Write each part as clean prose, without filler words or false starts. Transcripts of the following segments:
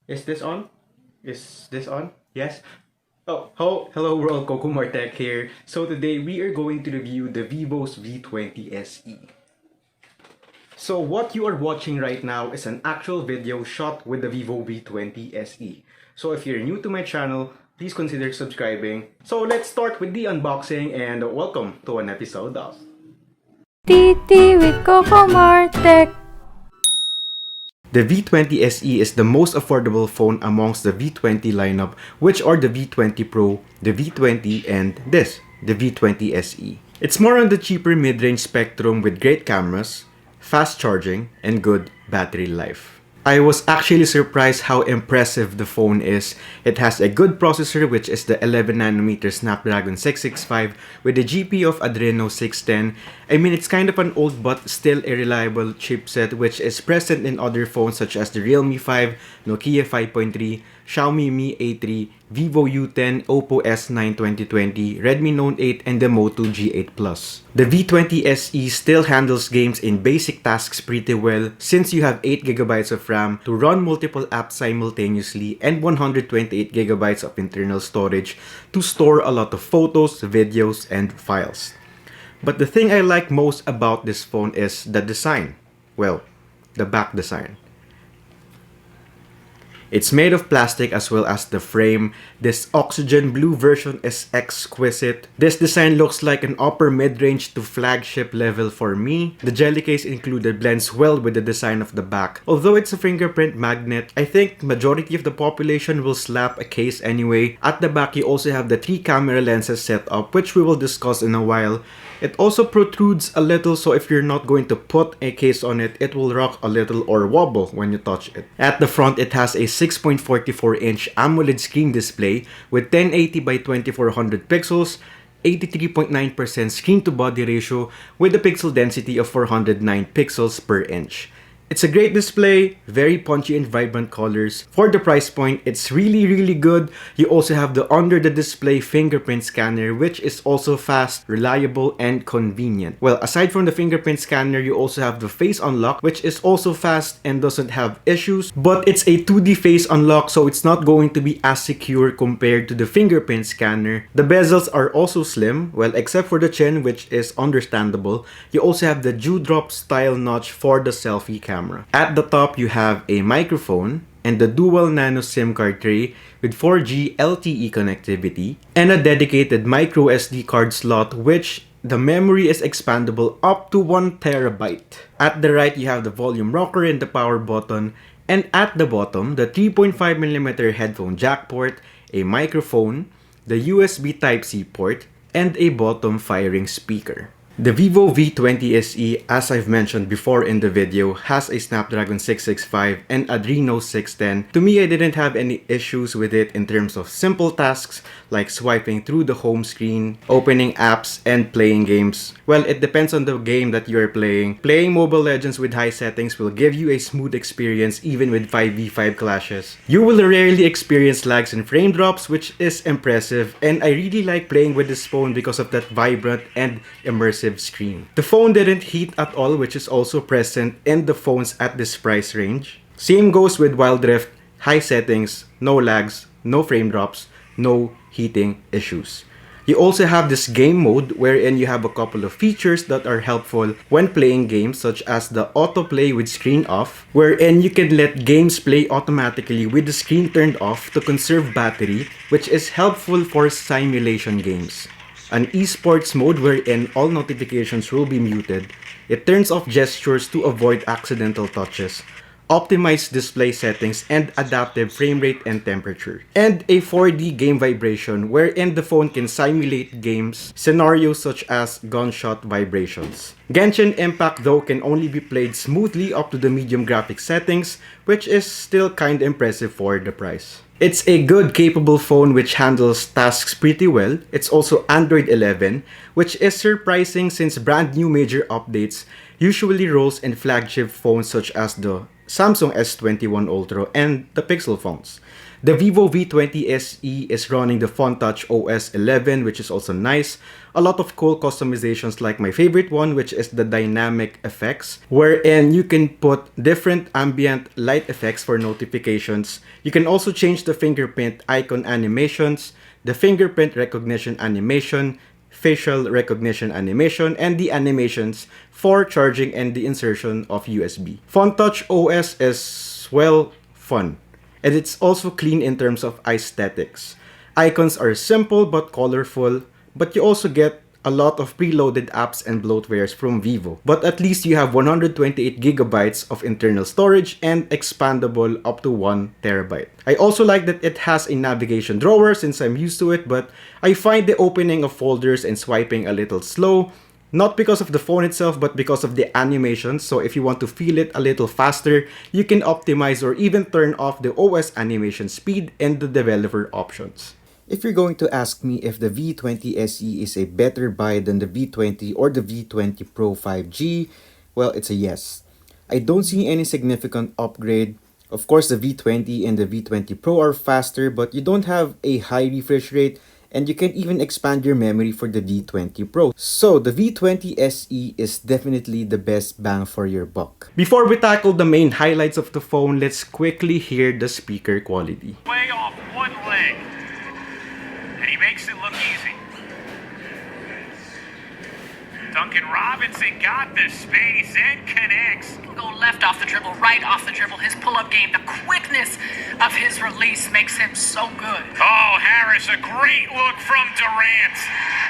Is this on? Is this on? Yes? Hello world, Coco Martek here. So today we are going to review the Vivo's V20 SE. So what you are watching right now is an actual video shot with the Vivo V20 SE. So if you're new to my channel, please consider subscribing. So let's start with the unboxing and welcome to an episode of TT with Coco Martek. The V20 SE is the most affordable phone amongst the V20 lineup, which are the V20 Pro, the V20, and the V20 SE. It's more on the cheaper mid-range spectrum with great cameras, fast charging, and good battery life. I was actually surprised how impressive the phone is. It has a good processor, which is the 11nm Snapdragon 665 with a GPU of Adreno 610. I mean, it's kind of an old but still a reliable chipset which is present in other phones such as the Realme 5, Nokia 5.3, Xiaomi Mi A3, Vivo U10, Oppo S9 2020, Redmi Note 8, and the Moto G8 Plus. The V20 SE still handles games in basic tasks pretty well since you have 8GB of RAM to run multiple apps simultaneously and 128GB of internal storage to store a lot of photos, videos, and files. But the thing I like most about this phone is the design. Well, the back design. It's made of plastic as well as the frame. This oxygen blue version is exquisite. This design looks like an upper mid-range to flagship level for me. The jelly case included blends well with the design of the back. Although it's a fingerprint magnet, I think majority of the population will slap a case anyway. At the back, you also have the 3 camera lenses set up, which we will discuss in a while. It also protrudes a little, so if you're not going to put a case on it, it will rock a little or wobble when you touch it. At the front, it has a 6.44-inch AMOLED screen display with 1080 by 2400 pixels, 83.9% screen-to-body ratio with a pixel density of 409 pixels per inch. It's a great display, very punchy and vibrant colors. For the price point, it's really good. You also have the under-the-display fingerprint scanner, which is also fast, reliable, and convenient. Well, aside from the fingerprint scanner, you also have the face unlock, which is also fast and doesn't have issues. But it's a 2D face unlock, so it's not going to be as secure compared to the fingerprint scanner. The bezels are also slim, well, except for the chin, which is understandable. You also have the dewdrop style notch for the selfie camera. At the top, you have a microphone and the dual nano SIM card tray with 4G LTE connectivity and a dedicated micro SD card slot, which the memory is expandable up to 1 terabyte. At the right, you have the volume rocker and the power button, and at the bottom, the 3.5mm headphone jack port, a microphone, the USB Type-C port, and a bottom firing speaker. The Vivo V20 SE, as I've mentioned before in the video, has a Snapdragon 665 and Adreno 610. To me, I didn't have any issues with it in terms of simple tasks like swiping through the home screen, opening apps, and playing games. Well, it depends on the game that you're playing. Playing Mobile Legends with high settings will give you a smooth experience even with 5v5 clashes. You will rarely experience lags and frame drops, which is impressive, and I really like playing with this phone because of that vibrant and immersive screen. The phone didn't heat at all, which is also present in the phones at this price range. Same goes with Wild Rift, high settings, no lags, no frame drops, no heating issues. You also have this game mode wherein you have a couple of features that are helpful when playing games, such as the autoplay with screen off, wherein you can let games play automatically with the screen turned off to conserve battery, which is helpful for simulation games. An esports mode wherein all notifications will be muted. It turns off gestures to avoid accidental touches. Optimized display settings and adaptive frame rate and temperature. And a 4D game vibration wherein the phone can simulate games, scenarios such as gunshot vibrations. Genshin Impact though can only be played smoothly up to the medium graphics settings, which is still kinda impressive for the price. It's a good capable phone which handles tasks pretty well. It's also Android 11, which is surprising since brand new major updates usually rolls in flagship phones such as the Samsung S21 Ultra, and the Pixel phones. The Vivo V20 SE is running the FunTouch OS 11, which is also nice. A lot of cool customizations, like my favorite one, which is the dynamic effects, wherein you can put different ambient light effects for notifications. You can also change the fingerprint icon animations, the fingerprint recognition animation, facial recognition animation, and the animations for charging and the insertion of USB. FunTouch OS is, well, fun. And it's also clean in terms of aesthetics. Icons are simple but colorful, but you also get a lot of preloaded apps and bloatwares from Vivo. But at least you have 128 gigabytes of internal storage and expandable up to 1 terabyte. I also like that it has a navigation drawer since I'm used to it, but I find the opening of folders and swiping a little slow. Not because of the phone itself, but because of the animations. So if you want to feel it a little faster, you can optimize or even turn off the OS animation speed and the developer options. If you're going to ask me if the V20 SE is a better buy than the V20 or the V20 Pro 5G, well, it's a yes. I don't see any significant upgrade. Of course, the V20 and the V20 Pro are faster, but you don't have a high refresh rate, and you can even expand your memory for the V20 Pro. So the V20 SE is definitely the best bang for your buck. Before we tackle the main highlights of the phone, let's quickly hear the speaker quality. Way off one leg, and he makes it look easy. Duncan Robinson got the space and connects. Go left off the dribble, right off the dribble. His pull-up game, the quickness of his release makes him so good. Oh, Harris, a great look from Durant.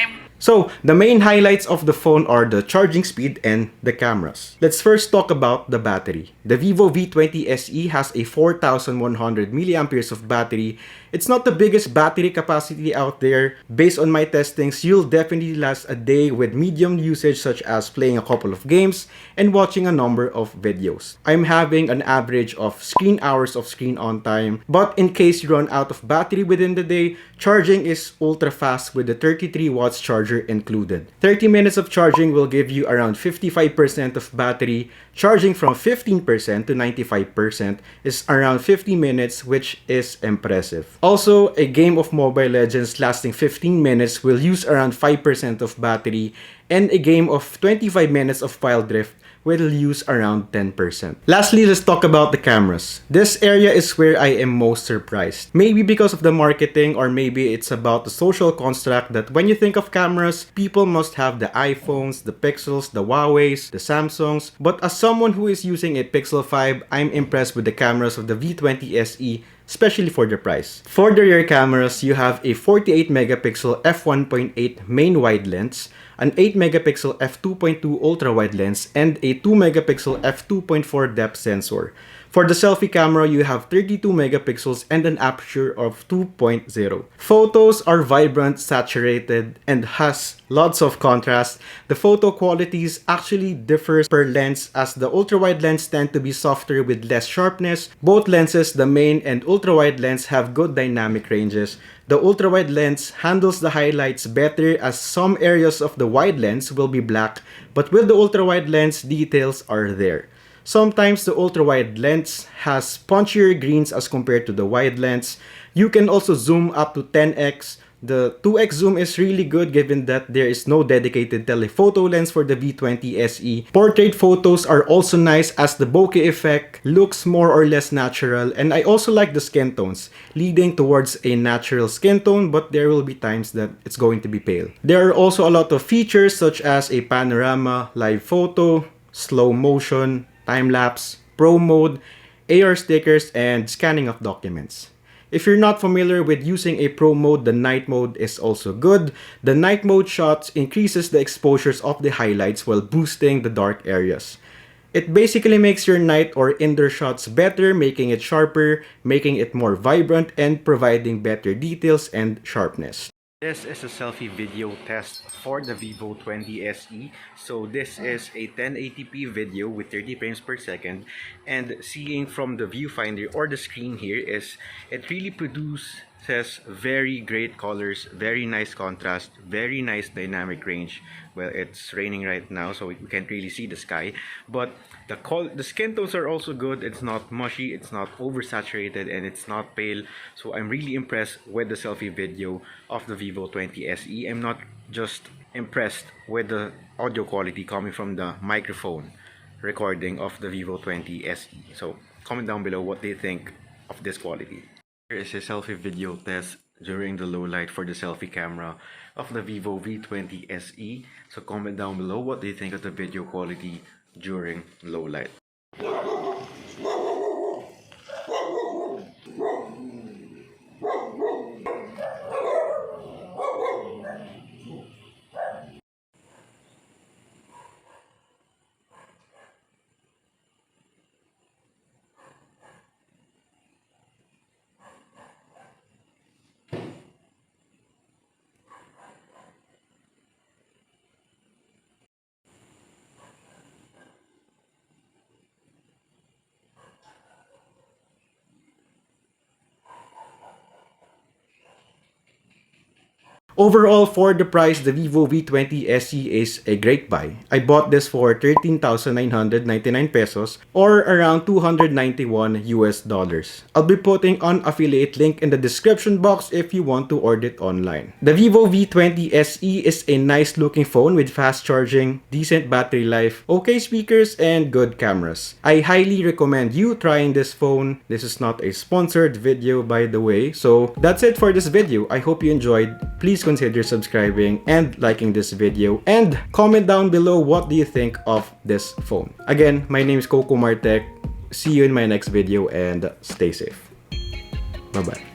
And So, the main highlights of the phone are the charging speed and the cameras. Let's first talk about the battery. The Vivo V20 SE has a 4100 mAh of battery. It's not the biggest battery capacity out there. Based on my testings, you'll definitely last a day with medium usage such as playing a couple of games and watching a number of videos. I'm having an average of screen hours of screen on time, but in case you run out of battery within the day, charging is ultra fast with the 33 watts charger included. 30 minutes of charging will give you around 55% of battery. Charging from 15% to 95% is around 50 minutes, which is impressive. Also, a game of Mobile Legends lasting 15 minutes will use around 5% of battery, and a game of 25 minutes of file drift will use around 10%. Lastly, let's talk about the cameras. This area is where I am most surprised. Maybe because of the marketing, or maybe it's about the social construct that when you think of cameras, people must have the iPhones, the Pixels, the Huaweis, the Samsungs. But as someone who is using a Pixel 5, I'm impressed with the cameras of the V20 SE, especially for the price. For the rear cameras, you have a 48 megapixel f1.8 main wide lens, an 8 megapixel f2.2 ultra wide lens, and a 2 megapixel f2.4 depth sensor. For the selfie camera, you have 32 megapixels and an aperture of 2.0. Photos are vibrant, saturated, and has lots of contrast. The photo qualities actually differ per lens, as the ultra-wide lens tend to be softer with less sharpness. Both lenses, the main and ultra-wide lens, have good dynamic ranges. The ultra-wide lens handles the highlights better, as some areas of the wide lens will be black, but with the ultra-wide lens, details are there. Sometimes the ultra-wide lens has punchier greens as compared to the wide lens. You can also zoom up to 10x. The 2x zoom is really good given that there is no dedicated telephoto lens for the V20 SE. Portrait photos are also nice, as the bokeh effect looks more or less natural, and I also like the skin tones, leading towards a natural skin tone, but there will be times that it's going to be pale. There are also a lot of features such as a panorama, live photo, slow motion, time-lapse, pro mode, AR stickers, and scanning of documents. If you're not familiar with using a pro mode, the night mode is also good. The night mode shots increases the exposures of the highlights while boosting the dark areas. It basically makes your night or indoor shots better, making it sharper, making it more vibrant, and providing better details and sharpness. This is a selfie video test for the Vivo V20 SE. So this is a 1080p video with 30 frames per second, and seeing from the viewfinder or the screen here is it really produces Says very great colors, very nice contrast, very nice dynamic range. Well, it's raining right now, so we can't really see the sky, but the skin tones are also good. It's not mushy, it's not oversaturated, and it's not pale. So I'm really impressed with the selfie video of the Vivo 20 SE. I'm not just impressed with the audio quality coming from the microphone recording of the Vivo 20 SE. So comment down below what they think of this quality. Here is a selfie video test during the low light for the selfie camera of the Vivo V20 SE. So comment down below what do you think of the video quality during low light. Overall, for the price, the Vivo V20 SE is a great buy. I bought this for 13,999 pesos or around 291 US dollars. I'll be putting an affiliate link in the description box if you want to order it online. The Vivo V20 SE is a nice looking phone with fast charging, decent battery life, okay speakers, and good cameras. I highly recommend you trying this phone. This is not a sponsored video, by the way. So that's it for this video. I hope you enjoyed. Please consider subscribing and liking this video, and comment down below what do you think of this phone. Again, my name is Coco Martech. See you in my next video and stay safe. Bye bye.